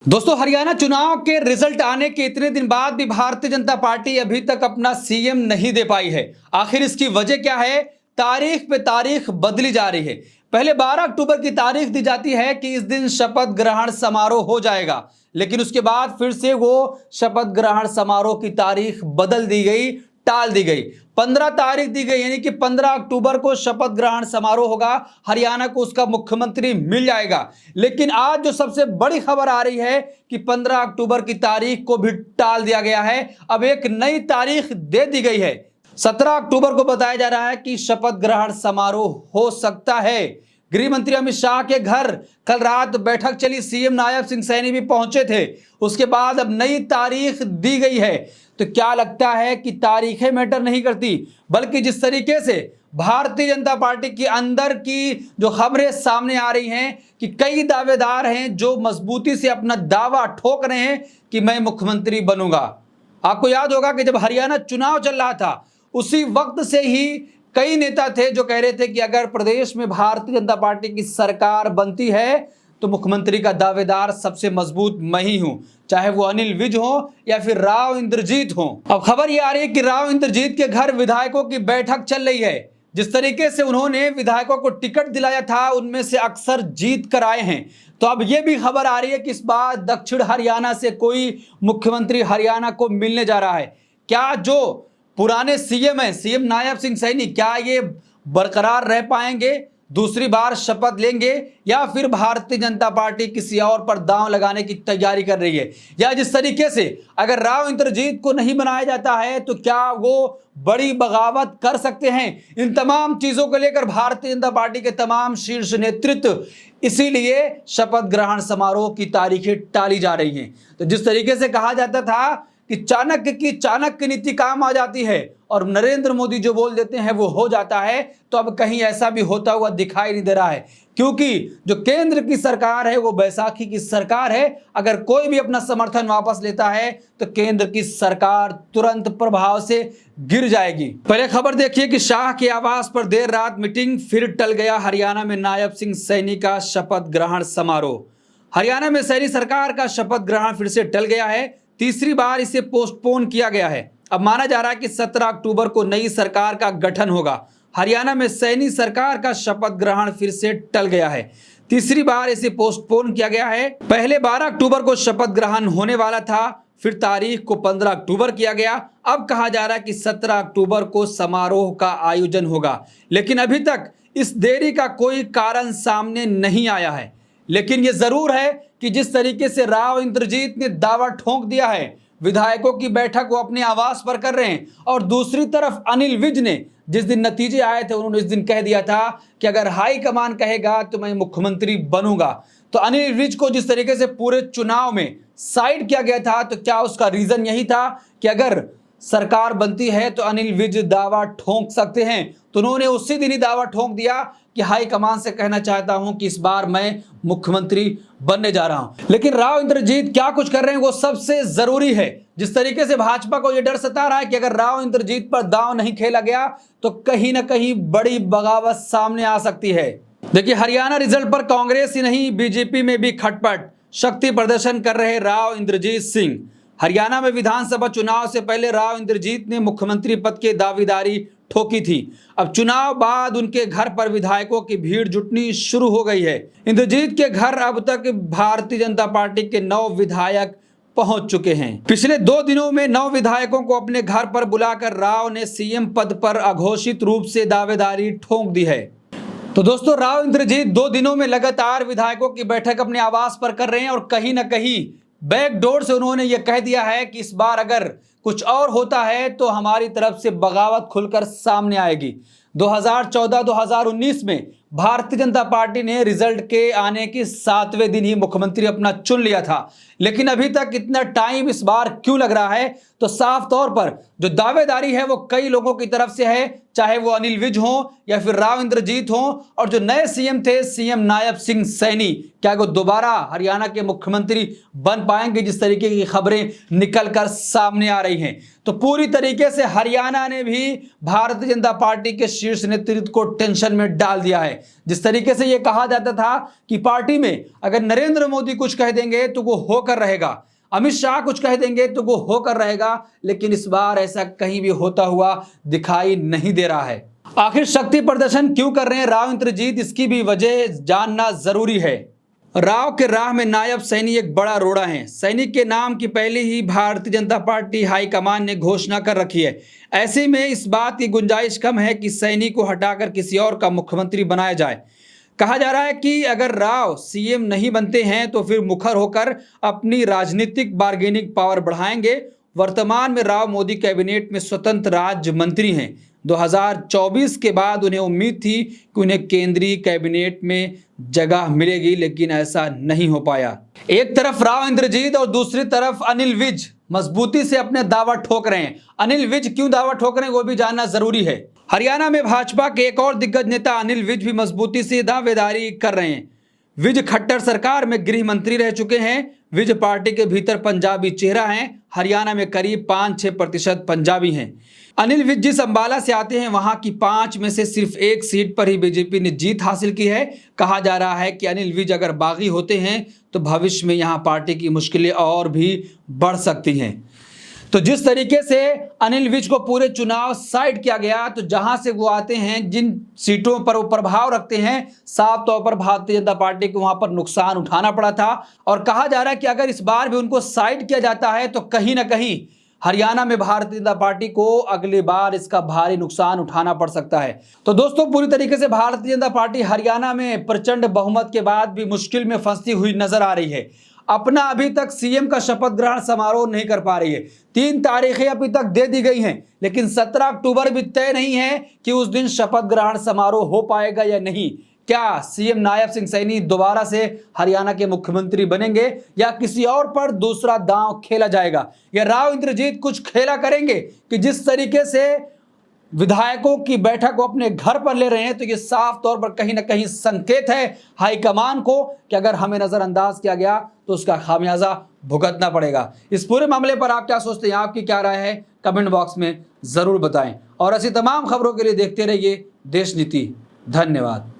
दोस्तों, हरियाणा चुनाव के रिजल्ट आने के इतने दिन बाद भी भारतीय जनता पार्टी अभी तक अपना सीएम नहीं दे पाई है। आखिर इसकी वजह क्या है? तारीख पे तारीख बदली जा रही है। पहले 12 अक्टूबर की तारीख दी जाती है कि इस दिन शपथ ग्रहण समारोह हो जाएगा, लेकिन उसके बाद फिर से वो शपथ ग्रहण समारोह की तारीख बदल दी गई, टाल दी गई। 15 तारीख दी गई, यानी कि 15 अक्टूबर को शपथ ग्रहण समारोह होगा, हरियाणा को उसका मुख्यमंत्री मिल जाएगा। लेकिन आज जो सबसे बड़ी खबर आ रही है कि 15 अक्टूबर की तारीख को भी टाल दिया गया है। अब एक नई तारीख दे दी गई है। 17 अक्टूबर को बताया जा रहा है कि शपथ ग्रहण समारोह हो सकता है। गृह मंत्री अमित शाह के घर कल रात बैठक चली, सीएम नायब सिंह सैनी भी पहुंचे थे। उसके बाद अब नई तारीख दी गई है। तो क्या लगता है कि तारीखें मैटर नहीं करती, बल्कि जिस तरीके से भारतीय जनता पार्टी के अंदर की जो खबरें सामने आ रही हैं कि कई दावेदार हैं जो मजबूती से अपना दावा ठोक रहे हैं कि मैं मुख्यमंत्री बनूंगा। आपको याद होगा कि जब हरियाणा चुनाव चल रहा था, उसी वक्त से ही कई नेता थे जो कह रहे थे कि अगर प्रदेश में भारतीय जनता पार्टी की सरकार बनती है तो मुख्यमंत्री का दावेदार सबसे मजबूत मैं ही हूं, चाहे वो अनिल विज हो या फिर राव इंद्रजीत हो। अब खबर ये आ रही है कि राव इंद्रजीत के घर विधायकों की बैठक चल रही है। जिस तरीके से उन्होंने विधायकों को टिकट दिलाया था, उनमें से अक्सर जीत कर आए हैं। तो अब यह भी खबर आ रही है कि इस बार दक्षिण हरियाणा से कोई मुख्यमंत्री हरियाणा को मिलने जा रहा है। क्या जो पुराने सीएम है, सीएम नायब सिंह सैनी, क्या ये बरकरार रह पाएंगे, दूसरी बार शपथ लेंगे, या फिर भारतीय जनता पार्टी किसी और पर दांव लगाने की तैयारी कर रही है? या जिस तरीके से अगर राव इंद्रजीत को नहीं बनाया जाता है तो क्या वो बड़ी बगावत कर सकते हैं? इन तमाम चीजों को लेकर भारतीय जनता पार्टी के तमाम शीर्ष नेतृत्व इसीलिए शपथ ग्रहण समारोह की तारीखें टाली जा रही हैं। तो जिस तरीके से कहा जाता था कि चाणक्य की चाणक्य नीति काम आ जाती है और नरेंद्र मोदी जो बोल देते हैं वो हो जाता है, तो अब कहीं ऐसा भी होता हुआ दिखाई नहीं दे रहा है। क्योंकि जो केंद्र की सरकार है वो बैसाखी की सरकार है। अगर कोई भी अपना समर्थन वापस लेता है तो केंद्र की सरकार तुरंत प्रभाव से गिर जाएगी। पहले खबर देखिए कि शाह के आवास पर देर रात मीटिंग, फिर टल गया हरियाणा में नायब सिंह सैनी का शपथ ग्रहण समारोह। हरियाणा में सैनी सरकार का शपथ ग्रहण फिर से टल गया है। तीसरी बार इसे पोस्टपोन किया गया है। अब माना जा रहा है कि 17 अक्टूबर को नई सरकार का गठन होगा। हरियाणा में सैनी सरकार का शपथ ग्रहण फिर से टल गया है। तीसरी बार इसे पोस्टपोन किया गया है। पहले 12 अक्टूबर को शपथ ग्रहण होने वाला था, फिर तारीख को 15 अक्टूबर किया गया। अब कहा जा रहा है कि 17 अक्टूबर को समारोह का आयोजन होगा, लेकिन अभी तक इस देरी का कोई कारण सामने नहीं आया है। लेकिन यह जरूर है कि जिस तरीके से राव इंद्रजीत ने दावा ठोक दिया है, विधायकों की बैठक वो अपने आवास पर कर रहे हैं, और दूसरी तरफ अनिल विज ने जिस दिन नतीजे आए थे उन्होंने इस दिन कह दिया था कि अगर हाई कमान कहेगा तो मैं मुख्यमंत्री बनूंगा। तो अनिल विज को जिस तरीके से पूरे चुनाव में साइड किया गया था, तो क्या उसका रीजन यही था कि अगर सरकार बनती है तो अनिल विज दावा ठोक सकते हैं? तो उन्होंने उसी दिन ही दावा ठोक दिया कि हाई कमान से कहना चाहता हूं कि इस बार मैं मुख्यमंत्री बनने जा रहा हूं। लेकिन राव इंद्रजीत क्या कुछ कर रहे हैं वो सबसे जरूरी है। जिस तरीके से भाजपा को यह डर सता रहा है कि अगर राव इंद्रजीत पर दांव नहीं खेला गया तो कहीं ना कहीं बड़ी बगावत सामने आ सकती है। देखिए, हरियाणा रिजल्ट पर कांग्रेस ही नहीं, बीजेपी में भी खटपट, शक्ति प्रदर्शन कर रहे राव इंद्रजीत सिंह। हरियाणा में विधानसभा चुनाव से पहले राव इंद्रजीत ने मुख्यमंत्री पद की दावेदारी ठोकी थी। अब चुनाव बाद उनके घर पर विधायकों की भीड़ जुटनी शुरू हो गई है। इंद्रजीत के घर अब तक भारतीय जनता पार्टी के 9 विधायक पहुंच चुके हैं। पिछले 2 दिनों में 9 विधायकों को अपने घर पर बुलाकर राव ने सीएम पद पर अघोषित रूप से दावेदारी ठोक दी है। तो दोस्तों, राव इंद्रजीत 2 दिनों में लगातार विधायकों की बैठक अपने आवास पर कर रहे हैं, और कहीं ना कहीं बैकडोर से उन्होंने यह कह दिया है कि इस बार अगर कुछ और होता है तो हमारी तरफ से बगावत खुलकर सामने आएगी। 2014-2019 में भारतीय जनता पार्टी ने रिजल्ट के आने के 7वें दिन ही मुख्यमंत्री अपना चुन लिया था, लेकिन अभी तक इतना टाइम इस बार क्यों लग रहा है? तो साफ तौर पर जो दावेदारी है वो कई लोगों की तरफ से है, चाहे वो अनिल विज हो या फिर राव इंद्रजीत हो। और जो नए सीएम थे सीएम नायब सिंह सैनी, क्या वो दोबारा हरियाणा के मुख्यमंत्री बन पाएंगे, जिस तरीके की खबरें निकलकर सामने आ रही हैं। तो पूरी तरीके से हरियाणा ने भी भारतीय जनता पार्टी के शीर्ष नेतृत्व को टेंशन में डाल दिया है। जिस तरीके से यह कहा जाता था कि पार्टी में अगर नरेंद्र मोदी कुछ कह देंगे तो वो होकर रहेगा, अमित शाह कुछ कह देंगे तो वो होकर रहेगा, लेकिन इस बार ऐसा कहीं भी होता हुआ दिखाई नहीं दे रहा है। आखिर शक्ति प्रदर्शन क्यों कर रहे हैं राव इंद्रजीत, इसकी भी वजह जानना जरूरी है। राव के राह में नायब सैनी एक बड़ा रोड़ा है। सैनिक के नाम की पहले ही भारतीय जनता पार्टी हाईकमान ने घोषणा कर रखी है। ऐसे में इस बात की गुंजाइश कम है कि सैनी को हटाकर किसी और का मुख्यमंत्री बनाया जाए। कहा जा रहा है कि अगर राव सीएम नहीं बनते हैं तो फिर मुखर होकर अपनी राजनीतिक बार्गेनिंग पावर बढ़ाएंगे। वर्तमान में राव मोदी कैबिनेट में स्वतंत्र राज्य मंत्री हैं। 2024 के बाद उन्हें उम्मीद थी कि उन्हें केंद्रीय कैबिनेट में जगह मिलेगी, लेकिन ऐसा नहीं हो पाया। एक तरफ राव इंद्रजीत और दूसरी तरफ अनिल विज मजबूती से अपने दावा ठोक रहे हैं। अनिल विज क्यों दावा ठोक रहे हैं वो भी जानना जरूरी है। हरियाणा में भाजपा के एक और दिग्गज नेता अनिल विज भी मजबूती से दावेदारी कर रहे हैं। विज खट्टर सरकार में गृह मंत्री रह चुके हैं। विज पार्टी के भीतर पंजाबी चेहरा हैं। हरियाणा में करीब 5-6% पंजाबी हैं। अनिल विज जिस अंबाला से आते हैं वहां की 5 में से सिर्फ 1 सीट पर ही बीजेपी ने जीत हासिल की है। कहा जा रहा है कि अनिल विज अगर बागी होते हैं तो भविष्य में यहां पार्टी की मुश्किलें और भी बढ़ सकती हैं। तो जिस तरीके से अनिल विज को पूरे चुनाव साइड किया गया, तो जहां से वो आते हैं, जिन सीटों पर वो प्रभाव रखते हैं, साफ तौर पर भारतीय जनता पार्टी को वहां पर नुकसान उठाना पड़ा था। और कहा जा रहा है कि अगर इस बार भी उनको साइड किया जाता है तो कहीं ना कहीं हरियाणा में भारतीय जनता पार्टी को अगली बार इसका भारी नुकसान उठाना पड़ सकता है। तो दोस्तों, पूरी तरीके से भारतीय जनता पार्टी हरियाणा में प्रचंड बहुमत के बाद भी मुश्किल में फंसती हुई नजर आ रही है। अपना अभी तक सीएम का शपथ ग्रहण समारोह नहीं कर पा रही है। 3 तारीखें अभी तक दे दी गई हैं, लेकिन 17 अक्टूबर भी तय नहीं है कि उस दिन शपथ ग्रहण समारोह हो पाएगा या नहीं। क्या सीएम नायब सिंह सैनी दोबारा से हरियाणा के मुख्यमंत्री बनेंगे या किसी और पर दूसरा दांव खेला जाएगा, या राव इंद्रजीत कुछ खेला करेंगे कि जिस तरीके से विधायकों की बैठक को अपने घर पर ले रहे हैं, तो ये साफ तौर पर कहीं ना कहीं संकेत है हाईकमान को कि अगर हमें नजरअंदाज किया गया तो उसका खामियाजा भुगतना पड़ेगा। इस पूरे मामले पर आप क्या सोचते हैं, आपकी क्या राय है, कमेंट बॉक्स में जरूर बताएं। और ऐसी तमाम खबरों के लिए देखते रहिए देश नीति। धन्यवाद।